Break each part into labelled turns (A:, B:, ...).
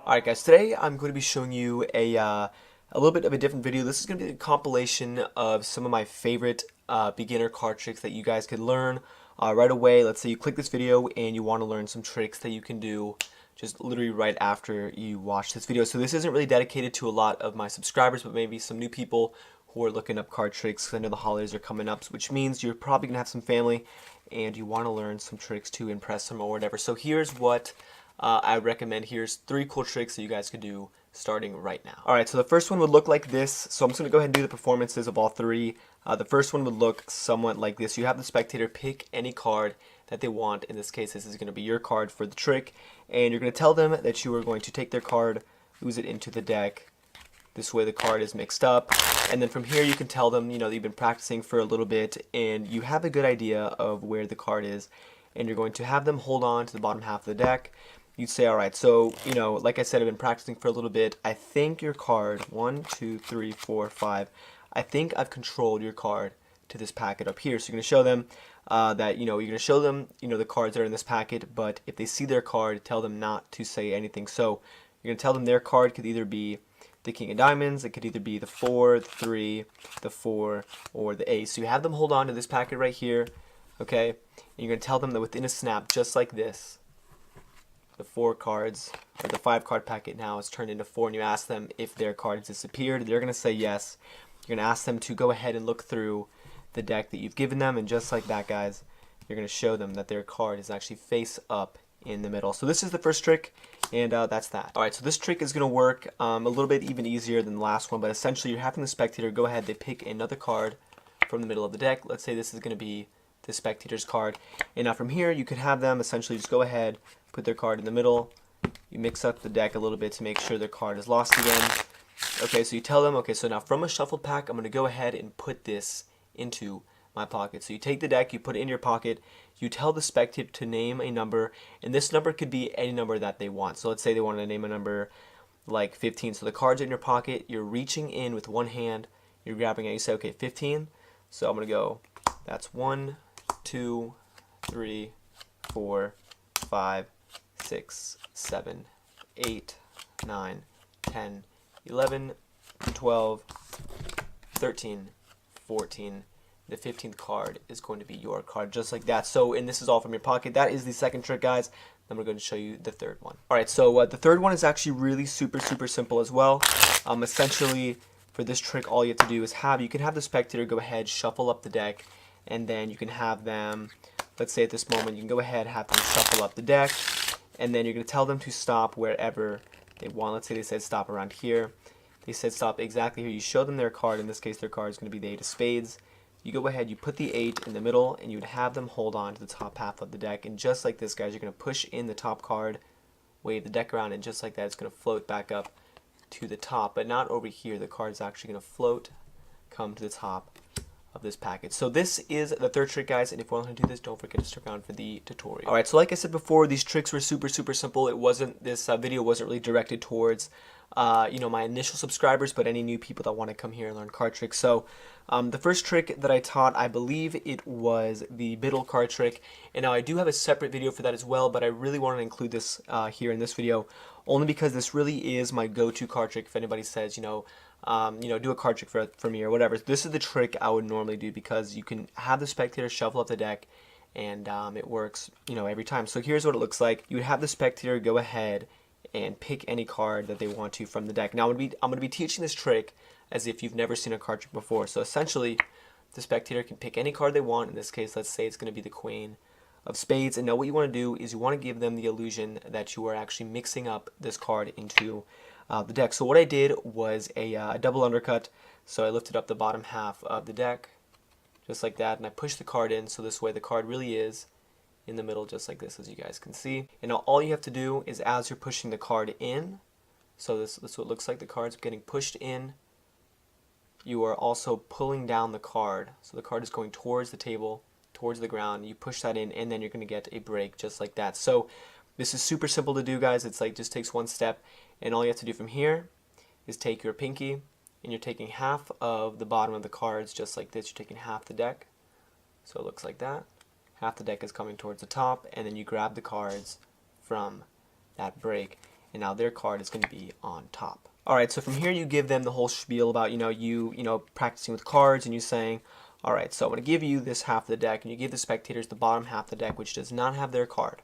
A: Alright guys, today I'm going to be showing you a little bit of a different video. This is going to be a compilation of some of my favorite beginner card tricks that you guys can learn right away. Let's say you click this video and you want to learn some tricks that you can do just literally right after you watch this video. So this isn't really dedicated to a lot of my subscribers, but maybe some new people who are looking up card tricks. I know the holidays are coming up, which means you're probably going to have some family and you want to learn some tricks to impress them or whatever. So here's what I recommend. Here's 3 cool tricks that you guys could do starting right now. Alright, so the first one would look like this. So I'm just going to go ahead and do the performances of all 3. The first one would look somewhat like this. You have the spectator pick any card that they want. In this case, this is going to be your card for the trick. And you're going to tell them that you are going to take their card, lose it into the deck. This way the card is mixed up. And then from here you can tell them, that you've been practicing for a little bit and you have a good idea of where the card is. And you're going to have them hold on to the bottom half of the deck. You'd say, alright, so, like I said, I've been practicing for a little bit. I think your card, 1, 2, 3, 4, 5, I think I've controlled your card to this packet up here. So you're going to show them that, you're going to show them, the cards that are in this packet, but if they see their card, tell them not to say anything. So you're going to tell them their card could either be the King of Diamonds, it could either be the 4, the 3, the 4, or the Ace. So you have them hold on to this packet right here, okay? And you're going to tell them that within a snap, just like this, the 4 cards, or the 5 card packet now is turned into 4, and you ask them if their card has disappeared. They're going to say yes. You're going to ask them to go ahead and look through the deck that you've given them, and just like that, guys, you're going to show them that their card is actually face up in the middle. So this is the first trick, and that's that. Alright, so this trick is going to work a little bit even easier than the last one, but essentially you're having the spectator go ahead, they pick another card from the middle of the deck. Let's say this is going to be the spectator's card, and now from here you could have them essentially just go ahead, put their card in the middle, you mix up the deck a little bit to make sure their card is lost again. Okay, so you tell them, okay, so now from a shuffled pack, I'm going to go ahead and put this into my pocket. So you take the deck, you put it in your pocket, you tell the spectator to name a number, and this number could be any number that they want. So let's say they want to name a number like 15. So the card's in your pocket, you're reaching in with one hand, you're grabbing it, you say, okay, 15. So I'm going to go, that's 1, 2, 3, 4, 5, 6, 7, 8, 9, 10, 11, 12, 13, 14. The 15th card is going to be your card, just like that. So, and this is all from your pocket. That is the second trick, guys. Then we're going to show you the third one. Alright, so the third one is actually really super simple as well. Essentially, for this trick, all you have to do is you can have the spectator go ahead, shuffle up the deck, and then you can have them, let's say at this moment, you can go ahead, have them shuffle up the deck, and then you're going to tell them to stop wherever they want. Let's say they said stop around here. They said stop exactly here. You show them their card. In this case, their card is going to be the 8 of spades. You go ahead, you put the 8 in the middle, and you would have them hold on to the top half of the deck. And just like this, guys, you're going to push in the top card, wave the deck around, and just like that, it's going to float back up to the top. But not over here. The card is actually going to float, come to the top of this package. So this is the third trick, guys, and if you want to do this, don't forget to stick around for the tutorial. Alright, so like I said before, these tricks were super simple. This video wasn't really directed towards my initial subscribers, but any new people that want to come here and learn card tricks. So the first trick that I taught, I believe it was the middle card trick, and now I do have a separate video for that as well, but I really wanted to include this here in this video, only because this really is my go-to card trick. If anybody says, do a card trick for me or whatever, this is the trick I would normally do, because you can have the spectator shuffle up the deck, and it works, every time. So here's what it looks like. You would have the spectator go ahead and pick any card that they want to from the deck. Now I'm going to be teaching this trick as if you've never seen a card trick before. So essentially, the spectator can pick any card they want. In this case, let's say it's going to be the Queen of Spades. And now what you want to do is you want to give them the illusion that you are actually mixing up this card into the deck. So what I did was a double undercut. So I lifted up the bottom half of the deck, just like that, and I pushed the card in, so this way the card really is in the middle, just like this, as you guys can see. And now all you have to do is, as you're pushing the card in, so this is what it looks like, the card's getting pushed in, you are also pulling down the card. So the card is going towards the table, towards the ground, you push that in, and then you're going to get a break just like that. So this is super simple to do, guys. It's like just takes one step, and all you have to do from here is take your pinky, and you're taking half of the bottom of the cards, just like this. You're taking half the deck, so it looks like that. Half the deck is coming towards the top, and then you grab the cards from that break. and now their card is going to be on top. Alright, so from here you give them the whole spiel about, you practicing with cards and you saying, alright, so I'm going to give you this half of the deck, and you give the spectators the bottom half of the deck, which does not have their card.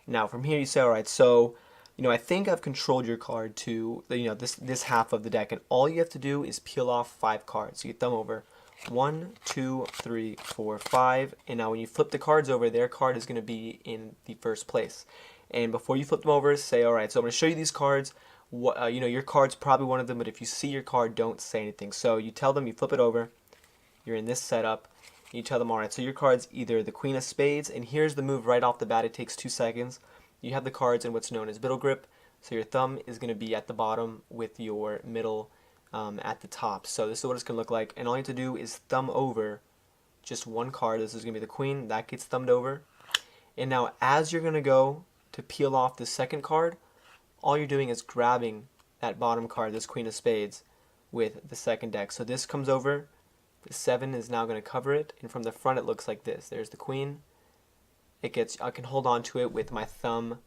A: Now from here you say, alright, so, I think I've controlled your card to, this half of the deck, and all you have to do is peel off 5 cards. So you thumb over 1, 2, 3, 4, 5, and now when you flip the cards over, their card is going to be in the first place. And before you flip them over, say, alright, so I'm going to show you these cards. Your card's probably one of them, but if you see your card, don't say anything. So you tell them, you flip it over, you're in this setup, and you tell them, alright, so your card's either the Queen of Spades, and here's the move right off the bat, it takes 2 seconds. You have the cards in what's known as middle grip, so your thumb is going to be at the bottom with your middle at the top. So this is what it's going to look like, and all you have to do is thumb over just one card. This is going to be the Queen, that gets thumbed over. And now as you're going to go to peel off the second card, all you're doing is grabbing that bottom card, this Queen of Spades, with the second deck. So this comes over, the 7 is now going to cover it, and from the front it looks like this. There's the Queen. I can hold on to it with my thumb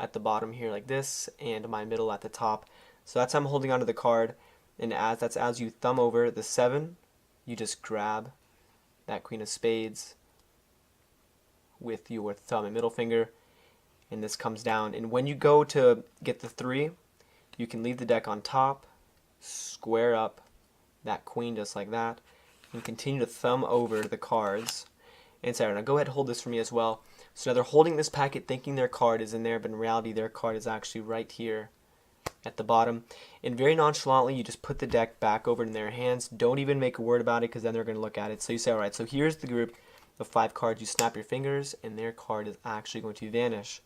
A: at the bottom here like this, and my middle at the top. So that's how I'm holding onto the card, and as you thumb over the 7, you just grab that Queen of Spades with your thumb and middle finger, and this comes down. And when you go to get the 3, you can leave the deck on top, square up that Queen just like that, and continue to thumb over the cards. And say, now go ahead and hold this for me as well. So now they're holding this packet thinking their card is in there, but in reality their card is actually right here at the bottom. And very nonchalantly you just put the deck back over in their hands. Don't even make a word about it, because then they're going to look at it. So you say, alright, so here's the group of 5 cards. You snap your fingers, and their card is actually going to vanish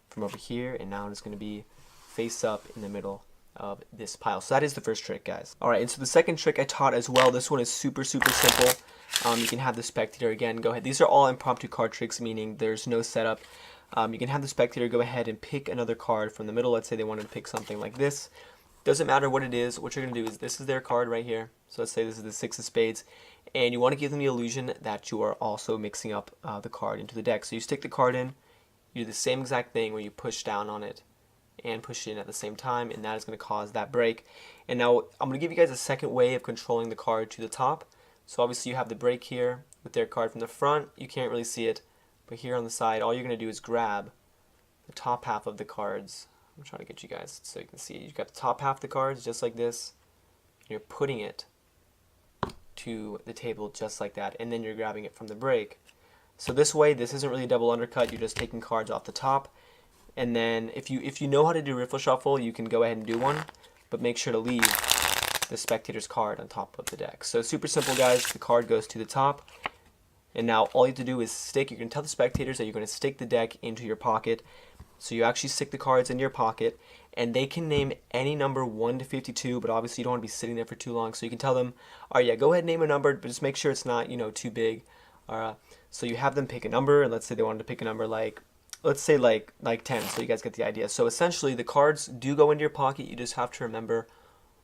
A: from over here, and now it's going to be face up in the middle of this pile. So that is the first trick, guys. Alright, and so the second trick I taught as well. This one is super simple. You can have the spectator again go ahead. These are all impromptu card tricks, meaning there's no setup. You can have the spectator go ahead and pick another card from the middle. Let's say they wanted to pick something like this. Doesn't matter what it is. What you're going to do is, this is their card right here. So let's say this is the 6 of Spades, and you want to give them the illusion that you are also mixing up the card into the deck. So you stick the card in, you do the same exact thing where you push down on it and push it in at the same time, and that is going to cause that break. And now I'm going to give you guys a second way of controlling the card to the top. So obviously you have the break here with their card from the front. You can't really see it, but here on the side, all you're going to do is grab the top half of the cards. I'm trying to get you guys so you can see. You've got the top half of the cards just like this. You're putting it to the table just like that, and then you're grabbing it from the break. So this way, this isn't really a double undercut. You're just taking cards off the top. And then if you know how to do riffle shuffle, you can go ahead and do one, but make sure to leave the spectator's card on top of the deck. So super simple, guys. The card goes to the top, and now all you have to do is stick. You can tell the spectators that you're going to stick the deck into your pocket. So you actually stick the cards in your pocket, and they can name any number 1 to 52, but obviously you don't want to be sitting there for too long. So you can tell them, all right, yeah, go ahead and name a number, but just make sure it's not, too big. So you have them pick a number, and let's say they wanted to pick a number like, let's say like 10, so you guys get the idea. So essentially the cards do go into your pocket. You just have to remember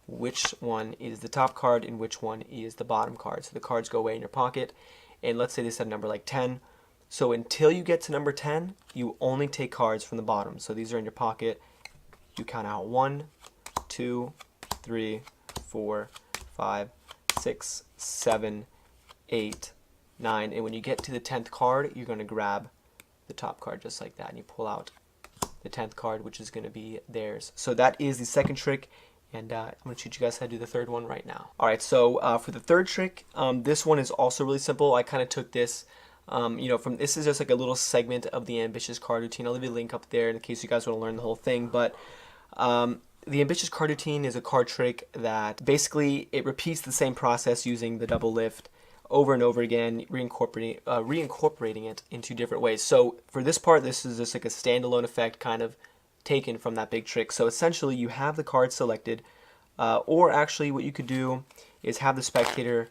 A: which one is the top card and which one is the bottom card. So the cards go away in your pocket, and let's say they said a number like 10. So until you get to number 10, you only take cards from the bottom. So these are in your pocket. You count out 1, 2, 3, 4, 5, 6, 7, 8, 9. And when you get to the 10th card, you're going to grab the top card just like that, and you pull out the 10th card, which is going to be theirs. So that is the second trick, and I'm going to teach you guys how to do the third one right now. Alright, so for the third trick, this one is also really simple. I kind of took this from this is just like a little segment of the Ambitious Card Routine. I'll leave a link up there in case you guys want to learn the whole thing. But the Ambitious Card Routine is a card trick that basically it repeats the same process using the double lift over and over again, reincorporating it into different ways. So for this part, this is just like a standalone effect kind of taken from that big trick. So essentially you have the card selected, or actually what you could do is have the spectator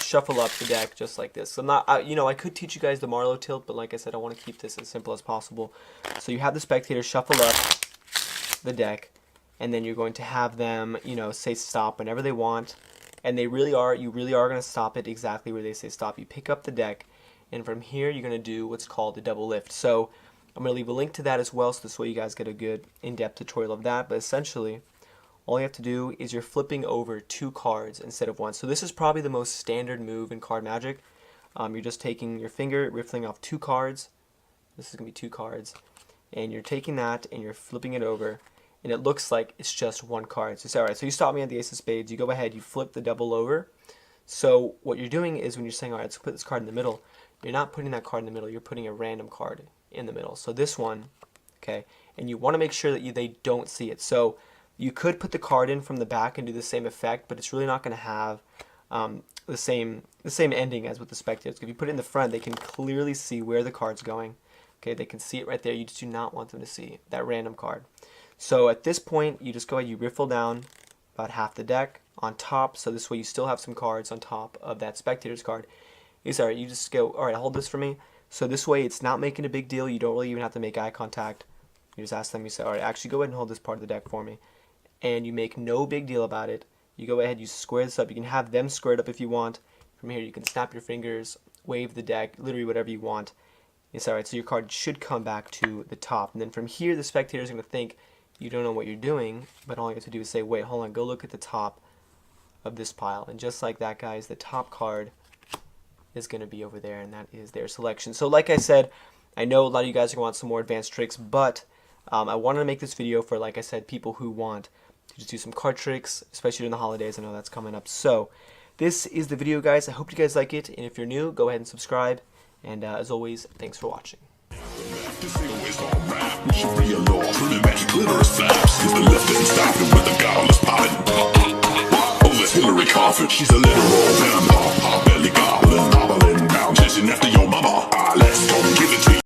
A: shuffle up the deck just like this. So I'm not, I could teach you guys the Marlowe tilt, but like I said, I want to keep this as simple as possible. So you have the spectator shuffle up the deck, and then you're going to have them, say stop whenever they want, and you really are going to stop it exactly where they say stop. You pick up the deck, and from here you're going to do what's called the double lift. So I'm going to leave a link to that as well, so this way you guys get a good in-depth tutorial of that. But essentially, all you have to do is you're flipping over 2 cards instead of 1. So this is probably the most standard move in card magic. You're just taking your finger, riffling off 2 cards. This is going to be 2 cards. And you're taking that and you're flipping it over. And it looks like it's just 1 card. So you say, alright, so you stop me at the ace of spades. You go ahead, you flip the double over. So what you're doing is when you're saying, alright, let's put this card in the middle, you're not putting that card in the middle. You're putting a random card in the middle. So this one, okay, and you want to make sure that they don't see it. So you could put the card in from the back and do the same effect, but it's really not going to have the same ending as with the spectators. If you put it in the front, they can clearly see where the card's going. Okay, they can see it right there. You just do not want them to see that random card. So at this point, you just go ahead, you riffle down about half the deck on top, so this way you still have some cards on top of that spectator's card. Alright, you just go, alright, hold this for me. So this way it's not making a big deal. You don't really even have to make eye contact. You just ask them, you say, alright, actually go ahead and hold this part of the deck for me. And you make no big deal about it. You go ahead, you square this up. You can have them squared up if you want. From here you can snap your fingers, wave the deck, literally whatever you want. It's alright, so your card should come back to the top. And then from here the spectator's going to think you don't know what you're doing, but all you have to do is say, wait, hold on, go look at the top of this pile. And just like that, guys, the top card is going to be over there, and that is their selection. So like I said, I know a lot of you guys are going to want some more advanced tricks, but I wanted to make this video for, like I said, people who want to just do some card tricks, especially during the holidays. I know that's coming up. So this is the video, guys. I hope you guys like it, and if you're new, go ahead and subscribe. And as always, thanks for watching.
B: Hillary Coffin, she's a literal vampire.